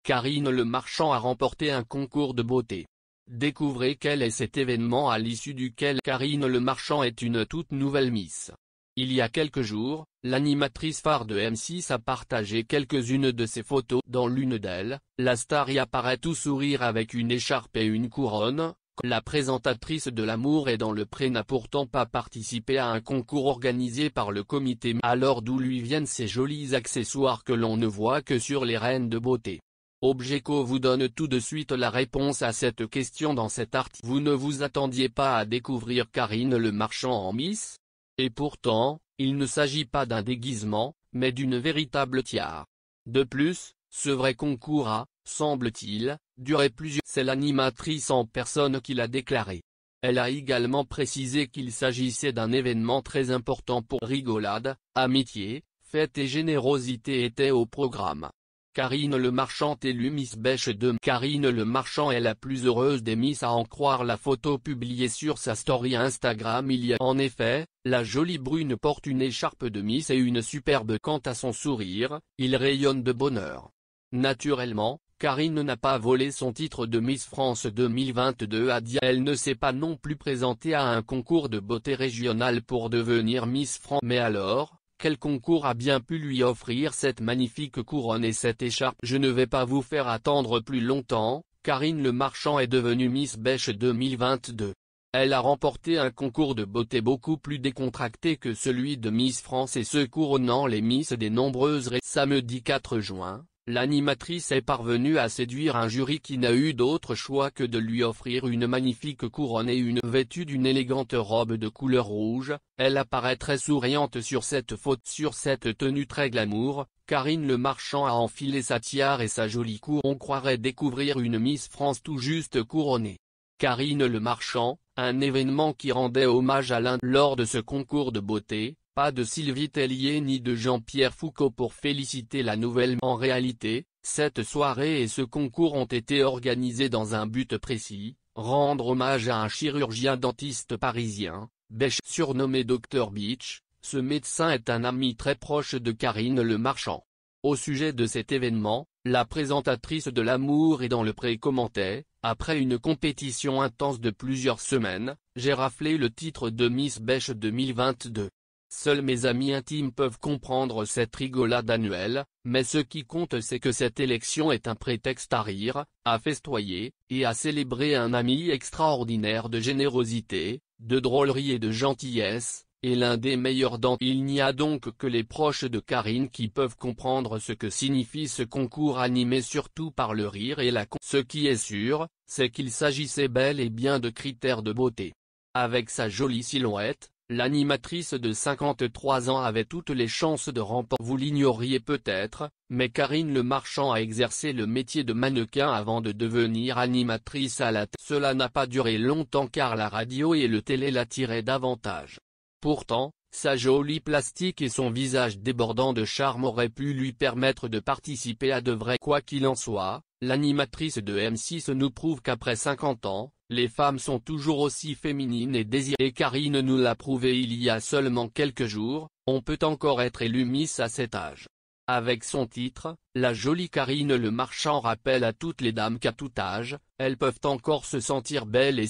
Karine Le Marchand a remporté un concours de beauté. Découvrez quel est cet événement à l'issue duquel Karine Le Marchand est une toute nouvelle Miss. Il y a quelques jours, l'animatrice phare de M6 a partagé quelques-unes de ses photos. Dans l'une d'elles, la star y apparaît tout sourire avec une écharpe et une couronne. La présentatrice de L'amour est dans le pré n'a pourtant pas participé à un concours organisé par le comité. Alors d'où lui viennent ces jolis accessoires que l'on ne voit que sur les reines de beauté? Objeco vous donne tout de suite la réponse à cette question dans cet article. Vous ne vous attendiez pas à découvrir Karine Le Marchand en Miss? Et pourtant, il ne s'agit pas d'un déguisement, mais d'une véritable tiare. De plus, ce vrai concours a, semble-t-il, duré plusieurs. C'est l'animatrice en personne qui l'a déclaré. Elle a également précisé qu'il s'agissait d'un événement très important pour rigolade, amitié, fête et générosité étaient au programme. Karine Le Marchand élue Miss Bêche 2. Karine Le Marchand est la plus heureuse des Miss à en croire la photo publiée sur sa story Instagram il y a. En effet, la jolie brune porte une écharpe de Miss et une superbe. Quant à son sourire, il rayonne de bonheur. Naturellement, Karine n'a pas volé son titre de Miss France 2022 à Dia. Elle ne s'est pas non plus présentée à un concours de beauté régional pour devenir Miss France. Mais alors, quel concours a bien pu lui offrir cette magnifique couronne et cette écharpe? Je ne vais pas vous faire attendre plus longtemps, Karine Le Marchand est devenue Miss Bêche 2022. Elle a remporté un concours de beauté beaucoup plus décontracté que celui de Miss France et se couronnant les Miss des nombreuses. Samedi 4 juin, l'animatrice est parvenue à séduire un jury qui n'a eu d'autre choix que de lui offrir une magnifique couronne et une vêtue d'une élégante robe de couleur rouge. Elle apparaît très souriante sur cette photo. Sur cette tenue très glamour, Karine Le Marchand a enfilé sa tiare et sa jolie couronne. On croirait découvrir une Miss France tout juste couronnée. Karine Le Marchand, un événement qui rendait hommage à l'un. Lors de ce concours de beauté, pas de Sylvie Tellier ni de Jean-Pierre Foucault pour féliciter la nouvelle. En réalité, cette soirée et ce concours ont été organisés dans un but précis, rendre hommage à un chirurgien dentiste parisien, Bêche. Surnommé Dr Beach, ce médecin est un ami très proche de Karine Le Marchand. Au sujet de cet événement, la présentatrice de L'amour est dans le pré commentait: après une compétition intense de plusieurs semaines, j'ai raflé le titre de Miss Bêche 2022. Seuls mes amis intimes peuvent comprendre cette rigolade annuelle, mais ce qui compte c'est que cette élection est un prétexte à rire, à festoyer, et à célébrer un ami extraordinaire de générosité, de drôlerie et de gentillesse, et l'un des meilleurs d'entre eux. Il n'y a donc que les proches de Karine qui peuvent comprendre ce que signifie ce concours animé surtout par le rire et Ce qui est sûr, c'est qu'il s'agissait bel et bien de critères de beauté. Avec sa jolie silhouette, l'animatrice de 53 ans avait toutes les chances de remporter. Vous l'ignoriez peut-être, mais Karine Le Marchand a exercé le métier de mannequin avant de devenir animatrice à la télé. Cela n'a pas duré longtemps car la radio et le télé l'attiraient davantage. Pourtant, sa jolie plastique et son visage débordant de charme auraient pu lui permettre de participer à de vrais. Quoi qu'il en soit, l'animatrice de M6 nous prouve qu'après 50 ans, les femmes sont toujours aussi féminines et désirées. Et Karine nous l'a prouvé il y a seulement quelques jours, on peut encore être élue Miss à cet âge. Avec son titre, la jolie Karine Le Marchand rappelle à toutes les dames qu'à tout âge, elles peuvent encore se sentir belles et